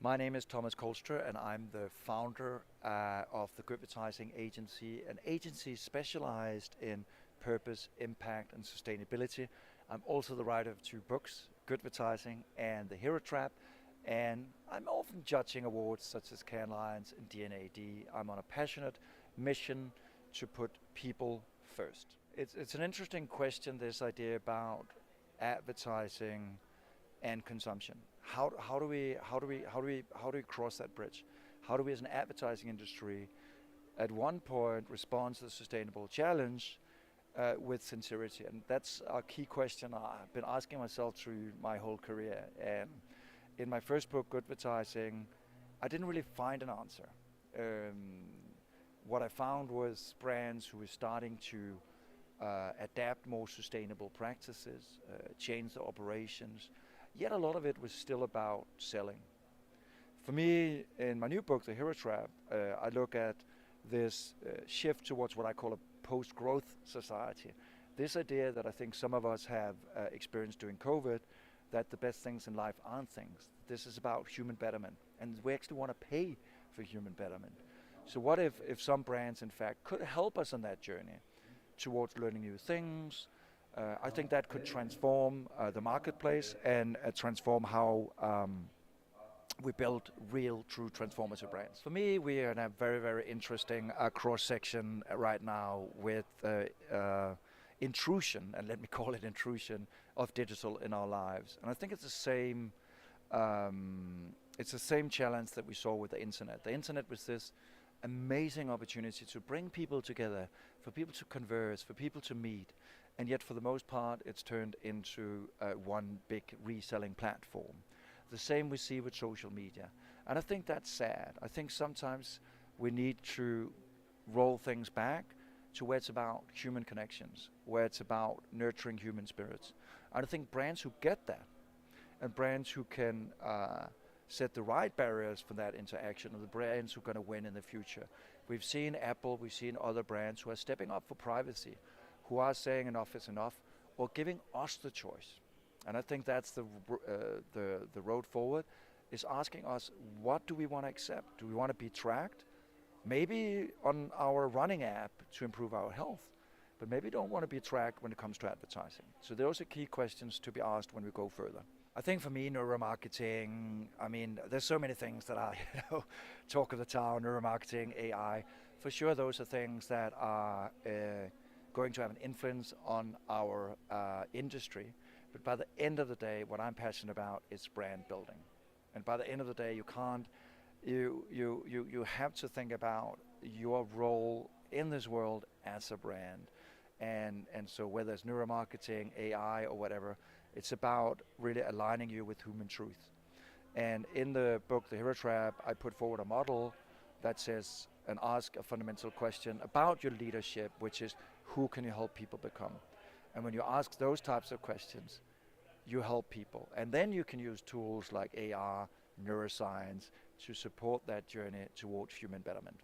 My name is Thomas Kolster, and I'm the founder of the Good Advertising Agency, an agency specialized in purpose, impact, and sustainability. I'm also the writer of two books, Good Advertising and The Hero Trap, and I'm often judging awards such as Cannes Lions and D&AD. I'm on a passionate mission to put people first. It's an interesting question, this idea about advertising and consumption. How do we cross that bridge? How do we, as an advertising industry, at one point respond to the sustainable challenge with sincerity? And that's a key question I've been asking myself through my whole career. And in my first book, Good Advertising, I didn't really find an answer. What I found was brands who were starting to adapt more sustainable practices, change their operations. Yet a lot of it was still about selling. For me, in my new book, The Hero Trap, I look at this shift towards what I call a post-growth society. This idea that I think some of us have experienced during COVID, that the best things in life aren't things. This is about human betterment, and we actually want to pay for human betterment. So what if some brands, in fact, could help us on that journey towards learning new things? I think that could transform the marketplace and transform how we build real, true, transformative brands. For me, we are in a very, very interesting cross-section right now with intrusion, and let me call it intrusion, of digital in our lives. And I think it's the same challenge that we saw with the internet. The internet was this amazing opportunity to bring people together, for people to converse, for people to meet. And yet, for the most part, it's turned into one big reselling platform. The same we see with social media. And I think that's sad. I think sometimes we need to roll things back to where it's about human connections, where it's about nurturing human spirits. And I think brands who get that, and brands who can set the right barriers for that interaction, are the brands who are going to win in the future. We've seen Apple, we've seen other brands who are stepping up for privacy, who are saying enough is enough, or giving us the choice. And I think that's the road forward, is asking us, what do we want to accept? Do we want to be tracked? Maybe on our running app to improve our health, but maybe don't want to be tracked when it comes to advertising. So those are key questions to be asked when we go further. I think for me, neuromarketing, I mean, there's so many things that are, talk of the town, neuromarketing, AI. For sure, those are things that are going to have an influence on our industry. But by the end of the day, what I'm passionate about is brand building. And by the end of the day, you have to think about your role in this world as a brand. And so whether it's neuromarketing, AI, or whatever, it's about really aligning you with human truth. And in the book, The Hero Trap, I put forward a model that says, and ask a fundamental question about your leadership, which is, who can you help people become? And when you ask those types of questions, you help people. And then you can use tools like AR, neuroscience, to support that journey towards human betterment.